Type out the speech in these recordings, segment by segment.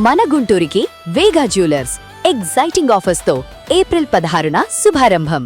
మన గుంటూరుకి వేగా jewellers exciting offers తో April 16న శుభారంభం.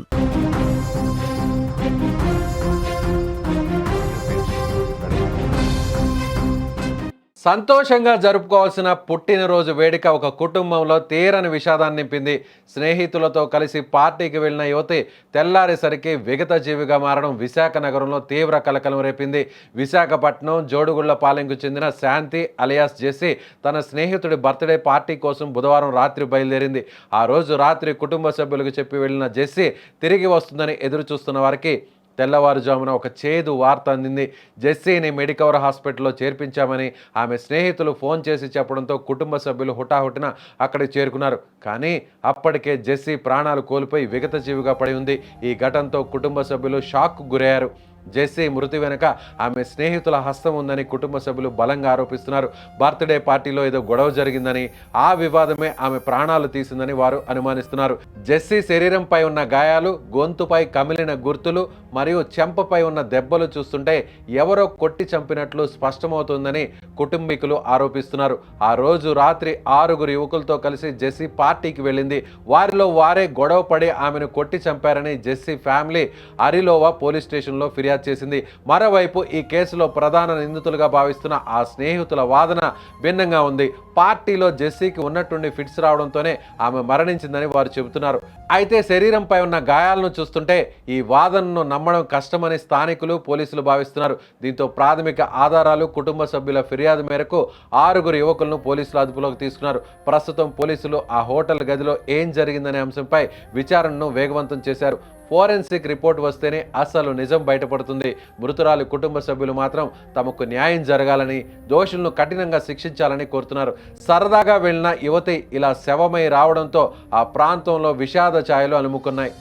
సంతోషంగా జరుపుకోవాల్సిన పుట్టినరోజు వేడుక ఒక కుటుంబంలో తీరని విషాదాన్ని నింపింది. స్నేహితులతో కలిసి పార్టీకి వెళ్లిన యువతి తెల్లారేసరికి విగత జీవిగా మారడం విశాఖ నగరంలో తీవ్ర కలకలం రేపింది. విశాఖపట్నం జోడుగుళ్లపాలెంకు చెందిన శాంతి అలియాస్ జెస్సీ తన స్నేహితుడి బర్త్డే పార్టీ కోసం బుధవారం రాత్రి బయలుదేరింది. ఆ రోజు రాత్రి కుటుంబ సభ్యులకు చెప్పి వెళ్లిన జెస్సీ తిరిగి వస్తుందని ఎదురు చూస్తున్న వారికి తెల్లవారుజామున ఒక చేదు వార్త అందింది. జెస్సీని మెడికవర్ హాస్పిటల్లో చేర్పించామని ఆమె స్నేహితులు ఫోన్ చేసి చెప్పడంతో కుటుంబ సభ్యులు హుటాహుటిన అక్కడికి చేరుకున్నారు. కానీ అప్పటికే జెస్సీ ప్రాణాలు కోల్పోయి విగత జీవిగా పడి ఉంది. ఈ ఘటనతో కుటుంబ సభ్యులు షాక్కు గురయ్యారు. జెస్సీ మృతి వెనుక ఆమె స్నేహితుల హస్తం ఉందని కుటుంబ సభ్యులు బలంగా ఆరోపిస్తున్నారు. బర్త్డే పార్టీలో ఏదో గొడవ జరిగిందని, ఆ వివాదమే ఆమె ప్రాణాలు తీసిందని వారు అనుమానిస్తున్నారు. జెస్సీ శరీరంపై ఉన్న గాయాలు, గొంతుపై కమిలిన గుర్తులు మరియు చెంపపై ఉన్న దెబ్బలు చూస్తుంటే ఎవరో కొట్టి చంపినట్లు స్పష్టమవుతుందని కుటుంబీకులు ఆరోపిస్తున్నారు. ఆ రోజు రాత్రి 6 యువకులతో కలిసి జెస్సీ పార్టీకి వెళ్ళింది. వారిలో వారే గొడవ పడి ఆమెను కొట్టి చంపారని జెస్సీ ఫ్యామిలీ అరిలోవా పోలీస్ స్టేషన్లో ఫిర్యాదు చేసింది. మరోవైపు ఈ కేసులో ప్రధాన నిందితులుగా భావిస్తున్న ఆ స్నేహితుల వాదన భిన్నంగా ఉంది. పార్టీలో జెస్సీకి ఉన్నట్టుండి ఫిట్స్ రావడంతోనే ఆమె మరణించిందని వారు చెబుతున్నారు. అయితే శరీరంపై ఉన్న గాయాలను చూస్తుంటే ఈ వాదనను నమ్మడం కష్టమని స్థానికులు, పోలీసులు భావిస్తున్నారు. దీంతో ప్రాథమిక ఆధారాలు, కుటుంబ సభ్యుల ఫిర్యాదు మేరకు 6 యువకులను పోలీసులు అదుపులోకి తీసుకున్నారు. ప్రస్తుతం పోలీసులు ఆ హోటల్ గదిలో ఏం జరిగిందనే అంశంపై విచారణను వేగవంతం చేశారు. ఫోరెన్సిక్ రిపోర్ట్ వస్తేనే అసలు నిజం బయటపడుతుంది. మృతురాలి కుటుంబ సభ్యులు మాత్రం తమకు న్యాయం జరగాలని, దోషులను కఠినంగా శిక్షించాలని కోరుతున్నారు. సరదాగా వెళ్లిన యువతి ఇలా శవమై రావడంతో ఆ ప్రాంతంలో విషాద ఛాయలు అలుముకున్నాయి.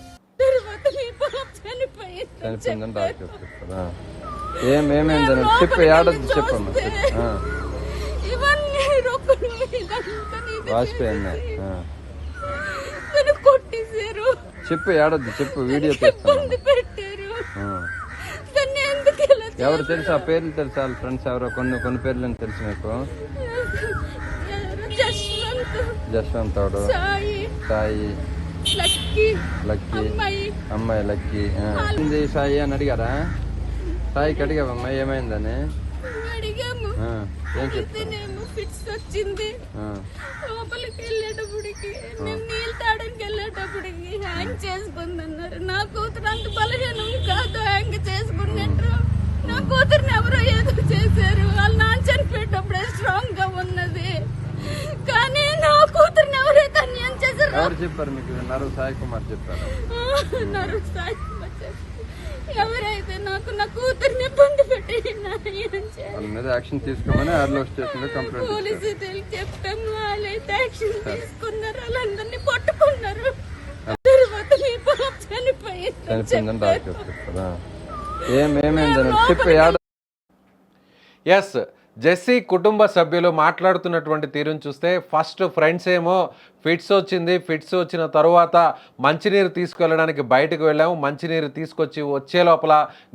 చెప్పు, ఏడద్దు చెప్పు, వీడియో తీస్తాను. ఎవరు తెలుసు? ఆ పేర్లు తెలుసా? వాళ్ళ ఫ్రెండ్స్ ఎవరో కొన్ని పేర్లు తెలుసు మీకు? జశ్వంత్, సాయి, లక్కీ, అమ్మాయి లక్కీ. సాయి అని అడిగారా? సాయికి అడిగావమ్మా ఏమైందని? ఏం చెప్తాను? ఫిట్స్ వచ్చింది. లోపలికి వెళ్ళేటప్పటికి మేము నీళ్ళు తాడానికి వెళ్ళేటప్పటికి హ్యాంగ్ చేసుకుందన్నారు. నా కూతురు అంత బలహీనం కాదు హ్యాంగ్ చేసుకున్నట్టు. నా కూతురుని ఎవరో ఏదో చేశారు. వాళ్ళ నాన్న చనిపోయేటప్పుడే స్ట్రాంగ్ గా ఉన్నది. కానీ నా కూతురుని ఎవరైతే అన్యాయం చేశారు. ఎవరు చెప్పారు మీకు? నరు సాయి కుమార్ చెప్పారు. నరు సాయి కుమార్ ఎవరైతే నాకు నా కూతుర్ని ఇబ్బంది పెట్టి యాక్షన్ తీసుకోమని ఆర్లో స్టేషన్ లో కంప్లైంట్ పోలీసు చెప్పాం. వాళ్ళైతే యాక్షన్ తీసుకున్నారు. వాళ్ళందరినీ పట్టుకున్నారు. తర్వాత మీ పాప చనిపోయిందని డాక్టర్ చెప్తారా? ఏమేమైందని చెప్పి ఎస్, జెస్సీ కుటుంబ సభ్యులు మాట్లాడుతున్నటువంటి తీరును చూస్తే ఫస్ట్ ఫ్రెండ్స్ ఏమో ఫిట్స్ వచ్చిన తరువాత మంచినీరు తీసుకువెళ్ళడానికి బయటకు వెళ్ళాము, మంచినీరు తీసుకొచ్చి వచ్చే లోపల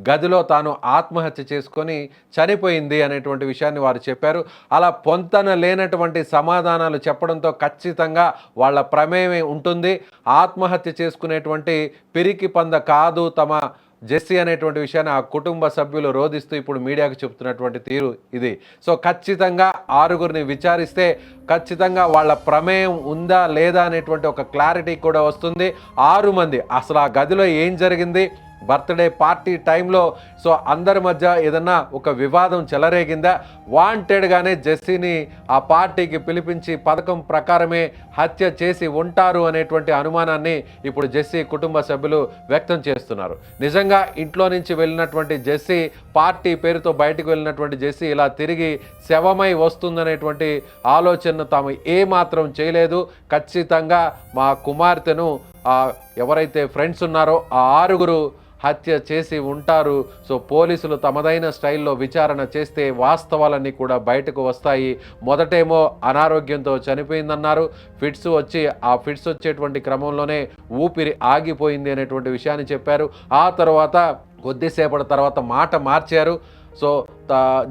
గదిలో తాను ఆత్మహత్య చేసుకొని చనిపోయింది అనేటువంటి విషయాన్ని వారు చెప్పారు. అలా పొంతన లేనటువంటి సమాధానాలు చెప్పడంతో ఖచ్చితంగా వాళ్ళ ప్రమేయం ఉంటుంది. ఆత్మహత్య చేసుకునేటువంటి పిరికి పంద కాదు తమ జెస్సీ అనేటువంటి విషయాన్ని ఆ కుటుంబ సభ్యులు రోధిస్తూ ఇప్పుడు మీడియాకు చెప్తున్నటువంటి తీరు ఇది. సో ఖచ్చితంగా 6 విచారిస్తే ఖచ్చితంగా వాళ్ళ ప్రమేయం ఉందా లేదా అనేటువంటి ఒక క్లారిటీ కూడా వస్తుంది. 6 మంది అసలు ఆ గదిలో ఏం జరిగింది, బర్త్డే పార్టీ టైంలో సో అందరి మధ్య ఏదన్నా ఒక వివాదం చెలరేగిందా, వాంటెడ్గానే జెస్సీని ఆ పార్టీకి పిలిపించి పథకం ప్రకారమే హత్య చేసి ఉంటారు అనేటువంటి అనుమానాన్ని ఇప్పుడు జెస్సీ కుటుంబ సభ్యులు వ్యక్తం చేస్తున్నారు. నిజంగా ఇంట్లో నుంచి వెళ్ళినటువంటి జెస్సీ, పార్టీ పేరుతో బయటకు వెళ్ళినటువంటి జెస్సీ ఇలా తిరిగి శవమై వస్తుందనేటువంటి ఆలోచనను తాము ఏమాత్రం చేయలేదు. ఖచ్చితంగా మా కుమార్తెను ఎవరైతే ఫ్రెండ్స్ ఉన్నారో ఆ 6 హత్య చేసి ఉంటారు. సో పోలీసులు తమదైన స్టైల్లో విచారణ చేస్తే వాస్తవాలన్నీ కూడా బయటకు వస్తాయి. మొదటేమో అనారోగ్యంతో చనిపోయిందన్నారు. ఫిట్స్ వచ్చేటువంటి క్రమంలోనే ఊపిరి ఆగిపోయింది అనేటువంటి విషయాన్ని చెప్పారు. ఆ తర్వాత కొద్దిసేపటి తర్వాత మాట మార్చారు. సో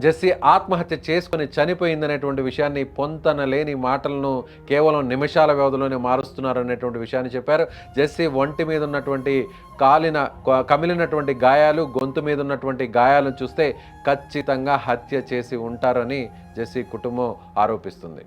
జెస్సీ ఆత్మహత్య చేసుకుని చనిపోయిందనేటువంటి విషయాన్ని పొంతన లేని మాటలను కేవలం నిమిషాల వ్యవధిలోనే మారుస్తున్నారు అనేటువంటి విషయాన్ని చెప్పారు. జెస్సీ ఒంటి మీద ఉన్నటువంటి కమిలినటువంటి గాయాలు, గొంతు మీద ఉన్నటువంటి గాయాలను చూస్తే ఖచ్చితంగా హత్య చేసి ఉంటారని జెస్సీ కుటుంబం ఆరోపిస్తుంది.